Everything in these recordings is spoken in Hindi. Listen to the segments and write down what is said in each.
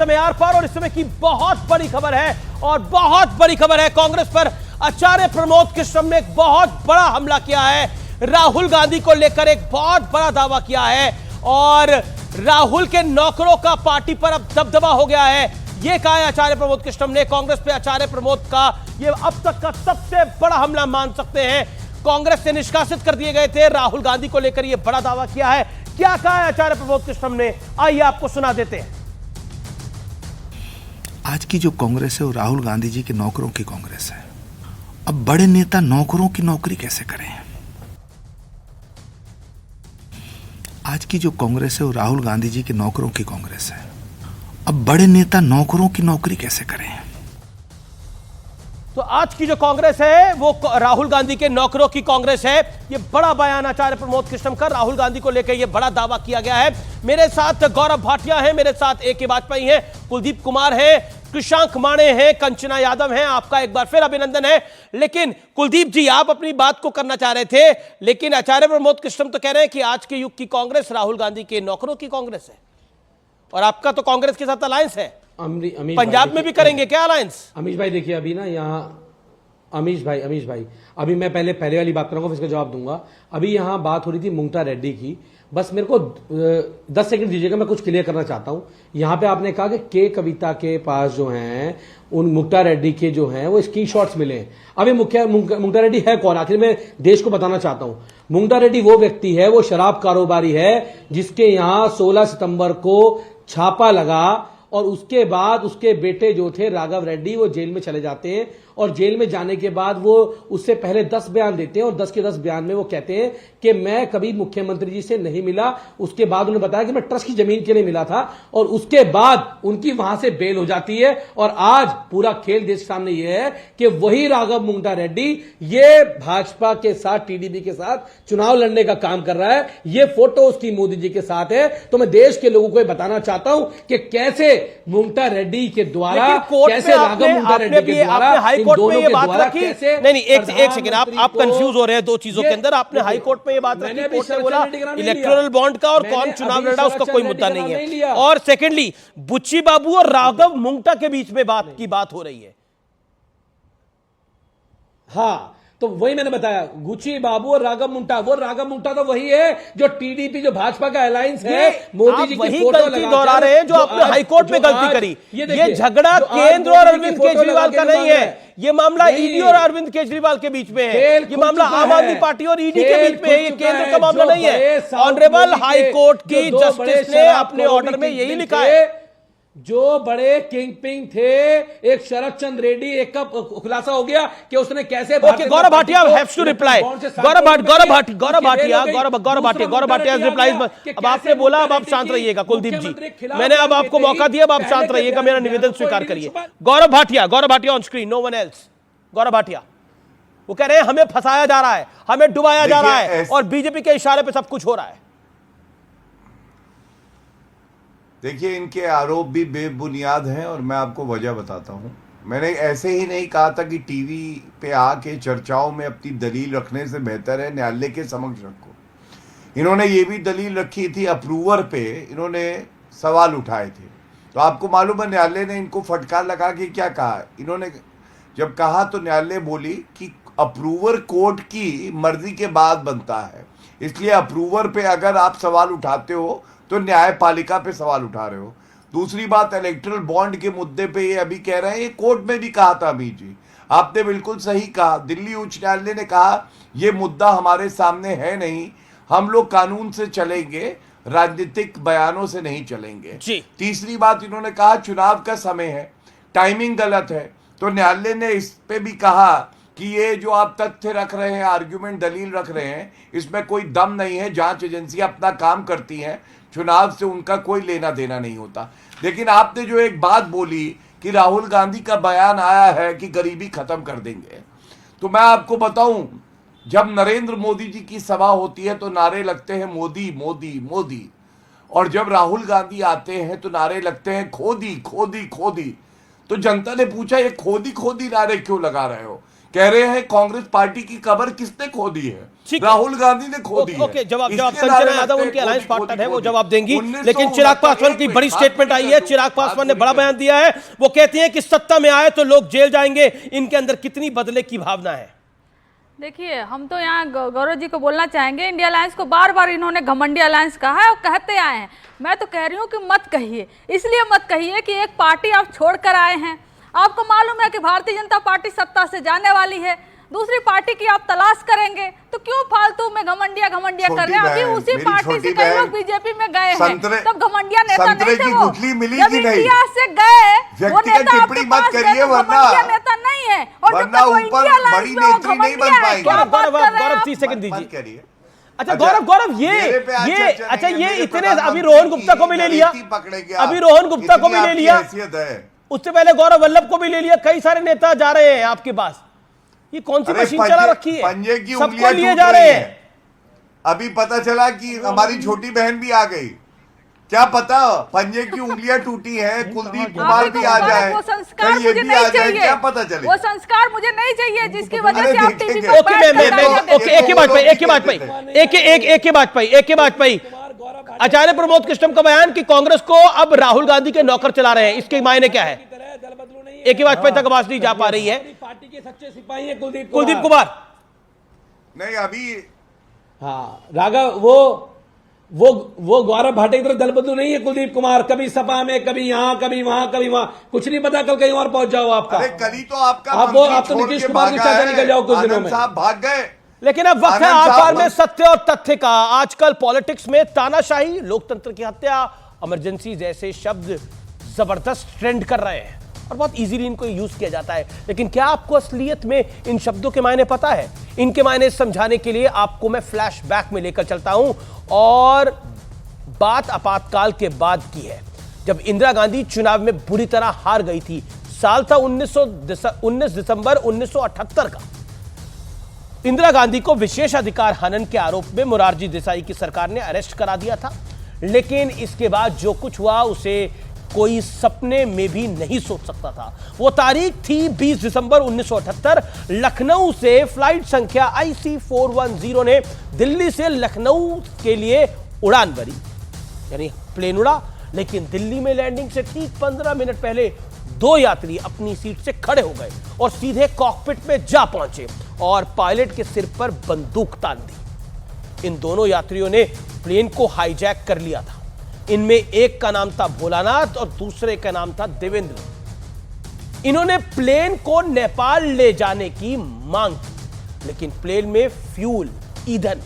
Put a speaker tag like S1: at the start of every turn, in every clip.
S1: समय आर पार और इस समय की बहुत बड़ी खबर है और बहुत बड़ी खबर है। कांग्रेस पर आचार्य प्रमोद कृष्णम ने एक बहुत बड़ा हमला किया है। राहुल गांधी को लेकर एक बहुत बड़ा दावा किया है और राहुल के नौकरों का पार्टी पर अब दबदबा हो गया है। यह कहा है आचार्य प्रमोद कृष्णम ने। कांग्रेस पे आचार्य प्रमोद का यह अब तक का सबसे बड़ा हमला मान सकते हैं। कांग्रेस से निष्कासित कर दिए गए थे। राहुल गांधी को लेकर यह बड़ा दावा किया है। क्या कहा है आचार्य प्रमोद कृष्णम ने, आइए आपको सुना देते हैं।
S2: आज की जो कांग्रेस है वो राहुल गांधी जी के नौकरों की कांग्रेस है। अब बड़े नेता नौकरों की नौकरी कैसे करें? आज की जो कांग्रेस है वो राहुल गांधी जी के नौकरों की कांग्रेस है। अब बड़े नेता नौकरों की नौकरी कैसे करें?
S1: तो आज की जो कांग्रेस है वो राहुल गांधी के नौकरों की कांग्रेस है। ये बड़ा बयान आचार्य प्रमोद कृष्णम का, राहुल गांधी को लेकर ये बड़ा दावा किया गया है। मेरे साथ गौरव भाटिया हैं, मेरे साथ ए के वाजपेयी हैं, कुलदीप कुमार हैं, कृषांक माणे हैं, कंचना यादव हैं। आपका एक बार फिर अभिनंदन है। लेकिन कुलदीप जी, आप अपनी बात को करना चाह रहे थे, लेकिन आचार्य प्रमोद कृष्णम तो कह रहे हैं कि आज के युग की कांग्रेस राहुल गांधी के नौकरों की कांग्रेस है और आपका तो कांग्रेस के साथ अलायंस है। पंजाब में भी करेंगे क्या अलायंस?
S3: अमीश भाई देखिए, अभी ना यहाँ अमीश भाई अभी मैं पहले वाली बात करूंगा, फिर इसका जवाब दूंगा। अभी यहाँ बात हो रही थी मुंगटा रेड्डी की। बस मेरे को 10 सेकंड दीजिएगा, मैं कुछ क्लियर करना चाहता हूं। यहाँ पे आपने कहा कि कविता के पास जो हैं उन मुंगटा रेड्डी के जो हैं वो स्क्रीनशॉट्स मिले हैं। अभी मुंगटा रेड्डी है कौन? आखिर मैं देश को बताना चाहता हूं। मुंगटा रेड्डी वो व्यक्ति है, वो शराब कारोबारी है जिसके यहाँ 16 सितंबर को छापा लगा और उसके बाद उसके बेटे जो थे राघव रेड्डी वो जेल में चले जाते हैं और जेल में जाने के बाद वो उससे पहले 10 बयान देते हैं और 10 के 10 बयान में वो कहते हैं कि मैं कभी मुख्यमंत्री जी से नहीं मिला। उसके बाद उन्होंने बताया कि मैं ट्रस्ट की जमीन के लिए मिला था और उसके बाद उनकी वहां से बेल हो जाती है। और आज पूरा खेल देश के सामने यह है कि वही राघव मुंगटा रेड्डी ये भाजपा के साथ, टीडीपी के साथ चुनाव लड़ने का काम कर रहा है। ये फोटो उसकी मोदी जी के साथ है। तो मैं देश के लोगों को बताना चाहता हूं कि कैसे मुंगटा रेड्डी के द्वारा, कैसे राघव मुंगटा रेड्डी के द्वारा
S1: हाईकोर्ट में ये बात रखी। नहीं, एक सेकंड, आप कंफ्यूज हो रहे हैं दो चीजों के अंदर। आपने हाईकोर्ट में ये बात रखी, कोर्ट ने बोला इलेक्टोरल बॉन्ड का और कौन चुनाव लड़ा उसका कोई मुद्दा नहीं है। और सेकेंडली, बुच्ची बाबू और राघव मुंगटा के बीच में बात हो रही है।
S3: हाँ, तो वही मैंने बताया, गुच्ची बाबू और राघव मुंगटा। वो राघव मुंगटा तो वही है जो टीडीपी, जो भाजपा का अलायंस है, मोदी जी की फोटो
S1: दोहरा रहे हैं जो आपने हाईकोर्ट में गलती करी। ये झगड़ा केंद्र और अरविंद केजरीवाल का नहीं है। ये मामला ईडी और अरविंद केजरीवाल के बीच में है। ये मामला आम आदमी पार्टी और ईडी के बीच में है। ये केंद्र का मामला नहीं है। ऑनरेबल हाईकोर्ट की जस्टिस ने अपने ऑर्डर में यही लिखा है।
S3: जो बड़े किंग पिंग थे, एक शरद चंद्र रेड्डी, एक का खुलासा हो गया कि उसने कैसे
S1: Gaurav Bhatia haves to reply. Gaurav Bhatia reply. अब आपने बोला, अब आप शांत रहिएगा। कुलदीप जी, मैंने अब आपको मौका दिया, अब आप शांत रहिएगा। मेरा निवेदन स्वीकार करिए। Gaurav Bhatia on screen, no one else. Gaurav Bhatia वो कह रहे हैं हमें फंसाया जा रहा है, हमें डुबाया जा रहा है और बीजेपी के इशारे पे सब कुछ हो रहा है।
S4: देखिए, इनके आरोप भी बेबुनियाद हैं और मैं आपको वजह बताता हूं। मैंने ऐसे ही नहीं कहा था कि टीवी पे आके चर्चाओं में अपनी दलील रखने से बेहतर है न्यायालय के समक्ष रखो। इन्होंने ये भी दलील रखी थी, अप्रूवर पे इन्होंने सवाल उठाए थे। तो आपको मालूम है न्यायालय ने इनको फटकार लगा के क्या कहा? इन्होंने जब कहा तो न्यायालय बोली कि अप्रूवर कोर्ट की मर्जी के बाद बनता है, इसलिए अप्रूवर पे अगर आप सवाल उठाते हो तो न्यायपालिका पे सवाल उठा रहे हो। दूसरी बात, इलेक्टोरल बॉन्ड के मुद्दे पे ये अभी कह रहे हैं, ये कोर्ट में भी कहा था अभी जी, आपने बिल्कुल सही कहा। दिल्ली उच्च न्यायालय ने कहा ये मुद्दा हमारे सामने है नहीं, हम लोग कानून से चलेंगे, राजनीतिक बयानों से नहीं चलेंगे
S1: जी।
S4: तीसरी बात, इन्होंने कहा चुनाव का समय है, टाइमिंग गलत है। तो न्यायालय ने इस पे भी कहा कि ये जो आप तथ्य रख रहे हैं, आर्ग्यूमेंट, दलील रख रहे हैं, इसमें कोई दम नहीं है। जांच एजेंसी अपना काम करती है, चुनाव से उनका कोई लेना देना नहीं होता। लेकिन आपने जो एक बात बोली कि राहुल गांधी का बयान आया है कि गरीबी खत्म कर देंगे, तो मैं आपको बताऊं, जब नरेंद्र मोदी जी की सभा होती है तो नारे लगते हैं मोदी मोदी मोदी, और जब राहुल गांधी आते हैं तो नारे लगते हैं खोदी खोदी खोदी। तो जनता ने पूछा ये खोदी खोदी नारे क्यों लगा रहे हो? कह रहे हैं कांग्रेस पार्टी की कब्र किसने खोदी है?
S1: ठीक।
S4: राहुल गांधी ने खोदी है।
S1: ओके, जवाब
S4: इसके
S1: संजना
S4: नारे
S1: यादव
S4: लगते
S1: उनके
S4: हैं,
S1: अलायंस
S4: खोदी,
S1: पार्टनर है, वो
S4: खोदी।
S1: जवाब देंगी।
S4: 1969
S1: लेकिन चिराग पासवान की बड़ी स्टेटमेंट आई है। चिराग पासवान ने बड़ा बयान दिया है। वो कहती हैं कि सत्ता में आए तो लोग जेल जाएंगे। इनके अंदर कितनी बदले की भावना है?
S5: देखिए, हम तो यहाँ गौरव जी को बोलना चाहेंगे, इंडिया अलायंस को बार बार इन्होंने घमंडी अलायंस कहा है और कहते आए हैं। मैं तो कह रही हूँ कि मत कहिए, इसलिए मत कहिए कि एक पार्टी आप छोड़कर आए हैं। आपको मालूम है कि भारतीय जनता पार्टी सत्ता से जाने वाली है, दूसरी पार्टी की आप तलाश करेंगे, तो क्यों फालतू में घमंडिया कर रहे हैं? अभी उसी पार्टी से कई लोग बीजेपी में गए हैं, तब घमंडिया नेता नहीं थे वो। जब इंडिया से गए वो नेता आपके पास गए तो घमंडिया नेता नहीं है। और जब तक वो इंडिया अलायंस में घमंडिया है, क्या बात कर रहे हैं
S1: गौरव
S5: आप?
S1: 30 सेकंड दीजिए। अच्छा
S4: अच्छा,
S1: गौरव ये अच्छा ये इतने अभी रोहन गुप्ता को भी ले लिया, अभी रोहन गुप्ता को भी ले लिया, उससे पहले गौरव वल्लभ को भी ले लिया। कई सारे नेता जा रहे हैं आपके पास। ये कौन सी मशीन चला रखी है?
S4: पंजे की
S1: सबको
S4: उंगलियां
S1: लिए
S4: टूट
S1: जा
S4: रही
S1: रहे
S4: हैं। अभी पता चला कि हमारी छोटी बहन भी आ गई। क्या पता पंजे की उंगलियां टूटी हैं, कुलदीप कुमार भी आ जाए,
S5: वो संस्कार
S4: ये
S5: मुझे
S4: भी आ
S5: नहीं
S4: जाए,
S5: चाहिए।
S4: क्या पता चले?
S5: वो संस्कार मुझे नहीं चाहिए जिसकी वजह से आप टीवी
S4: देखेंगे।
S5: पर
S1: ओके एक ही बात पे आचार्य प्रमोद कृष्णम का बयान कि कांग्रेस को अब राहुल गांधी के नौकर चला रहे हैं, इसके मायने क्या है? एक ही वाजपेयी तक आवाज नहीं जा पा रही है।
S3: पार्टी के सच्चे सिपाही है कुलदीप
S1: कुमार।
S4: नहीं अभी
S3: हाँ राघव, वो गौरव भाटे की तरह दल बदलू नहीं है कुलदीप कुमार। कभी सपा में, कभी यहाँ, कभी वहां, कभी वहां, कुछ नहीं पता कल कहीं और पहुंच जाओ आपका।
S4: अरे कल तो आपका
S3: आप तो नीतीश कुमार की चाचा निकल जाओ कुछ दिनों में।
S4: साहब भाग गए।
S1: लेकिन अब वक्त है आकार में सत्य और तथ्य का। आजकल पॉलिटिक्स में तानाशाही, लोकतंत्र की हत्या, इमरजेंसी जैसे शब्द जबरदस्त ट्रेंड कर रहे हैं और बहुत इजीली इनको यूज किया जाता है। लेकिन क्या आपको असलियत में इन शब्दों के मायने पता है? इनके मायने समझाने के लिए आपको मैं फ्लैशबैक में लेकर चलता हूं। और बात आपातकाल के बाद की है, जब इंदिरा गांधी चुनाव में बुरी तरह हार गई थी। साल था 19 दिसंबर 1978 का। इंदिरा गांधी को विशेषाधिकार हनन के आरोप में मोरारजी देसाई की सरकार ने अरेस्ट करा दिया था। लेकिन इसके बाद जो कुछ हुआ उसे कोई सपने में भी नहीं सोच सकता था। वो तारीख थी 20 दिसंबर 1978। लखनऊ से फ्लाइट संख्या IC410 ने दिल्ली से लखनऊ के लिए उड़ान भरी, यानी प्लेन उड़ा। लेकिन दिल्ली में लैंडिंग से ठीक 15 मिनट पहले दो यात्री अपनी सीट से खड़े हो गए और सीधे कॉकपिट में जा पहुंचे और पायलट के सिर पर बंदूक तान दी। इन दोनों यात्रियों ने प्लेन को हाईजैक कर लिया था। इनमें एक का नाम था भोलानाथ और दूसरे का नाम था देवेंद्र। इन्होंने प्लेन को नेपाल ले जाने की मांग की, लेकिन प्लेन में फ्यूल, ईंधन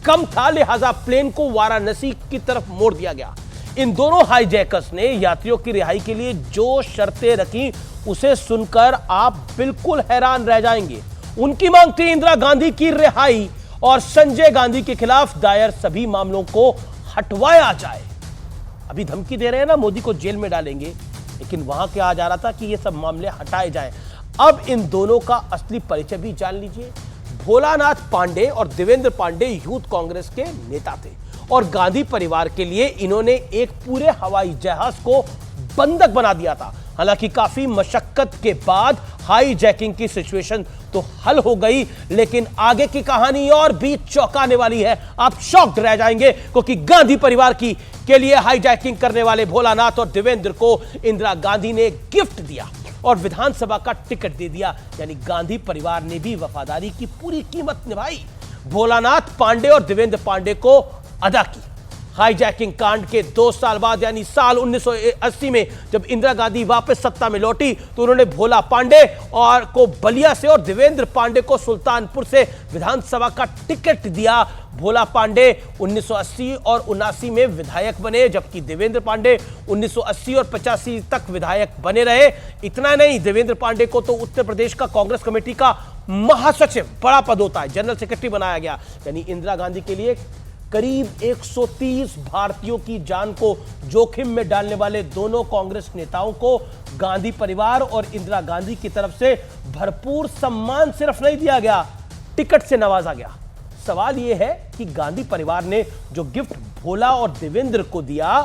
S1: कम था, लिहाजा प्लेन को वाराणसी की तरफ मोड़ दिया गया। इन दोनों हाईजैकर्स ने यात्रियों की रिहाई के लिए जो शर्तें रखी उसे सुनकर आप बिल्कुल हैरान रह जाएंगे। उनकी मांग थी इंदिरा गांधी की रिहाई और संजय गांधी के खिलाफ दायर सभी मामलों को हटवाया जाए। अभी धमकी दे रहे हैं ना, मोदी को जेल में डालेंगे, लेकिन वहां क्या आ जा रहा था कि ये सब मामले हटाए जाएं। अब इन दोनों का असली परिचय भी जान लीजिए। भोलानाथ पांडे और देवेंद्र पांडे यूथ कांग्रेस के नेता थे और गांधी परिवार के लिए इन्होंने एक पूरे हवाई जहाज को बंधक बना दिया था। हालांकि काफी मशक्कत के बाद हाई जैकिंग की सिचुएशन तो हल हो गई, लेकिन आगे की कहानी और भी चौंकाने वाली है। आप शॉक्ड रह जाएंगे, क्योंकि गांधी परिवार की के लिए हाई जैकिंग करने वाले भोलानाथ और देवेंद्र को इंदिरा गांधी ने गिफ्ट दिया और विधानसभा का टिकट दे दिया। यानी गांधी परिवार ने भी वफादारी की पूरी कीमत निभाई, भोलानाथ पांडे और देवेंद्र पांडे को अदा की। हाईजैकिंग कांड के 2 साल बाद यानी साल 1980 में जब इंदिरा गांधी वापस सत्ता में लौटी तो उन्होंने भोला पांडे और को बलिया से और देवेंद्र पांडे को सुल्तानपुर से विधानसभा का टिकट दिया। भोला पांडे 1980 और 79 में विधायक बने, जबकि देवेंद्र पांडे 1980 और 85 तक विधायक बने रहे। इतना नहीं, देवेंद्र पांडे को तो उत्तर प्रदेश का कांग्रेस कमेटी का महासचिव, बड़ा पद होता है, जनरल सेक्रेटरी बनाया गया। यानी इंदिरा गांधी के लिए करीब 130 भारतीयों की जान को जोखिम में डालने वाले दोनों कांग्रेस नेताओं को गांधी परिवार और इंदिरा गांधी की तरफ से भरपूर सम्मान सिर्फ नहीं दिया गया, टिकट से नवाजा गया। सवाल यह है कि गांधी परिवार ने जो गिफ्ट भोला और देवेंद्र को दिया,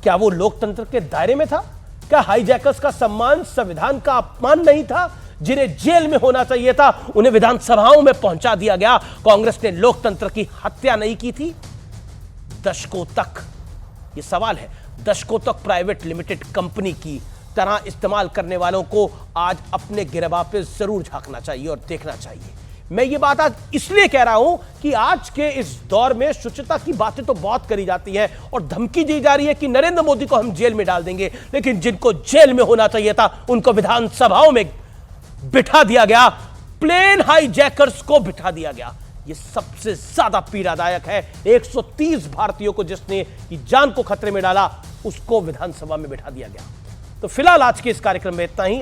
S1: क्या वो लोकतंत्र के दायरे में था? क्या हाईजैकर्स का सम्मान संविधान का अपमान नहीं था? जिन्हें जेल में होना चाहिए था उन्हें विधानसभाओं में पहुंचा दिया गया। कांग्रेस ने लोकतंत्र की हत्या नहीं की थी। दशकों तक, यह सवाल है, दशकों तक प्राइवेट लिमिटेड कंपनी की तरह इस्तेमाल करने वालों को आज अपने गिरबां पे जरूर झांकना चाहिए और देखना चाहिए। मैं ये बात आज इसलिए कह रहा हूं कि आज के इस दौर में शुचिता की बातें तो बहुत करी जाती है और धमकी दी जा रही है कि नरेंद्र मोदी को हम जेल में डाल देंगे, लेकिन जिनको जेल में होना चाहिए था उनको विधानसभाओं में बिठा दिया गया, प्लेन हाईजैकर्स को बिठा दिया गया। यह सबसे ज्यादा पीड़ादायक है। 130 भारतीयों को जिसने जान को खतरे में डाला उसको विधानसभा में बिठा दिया गया। तो फिलहाल आज के इस कार्यक्रम में इतना ही।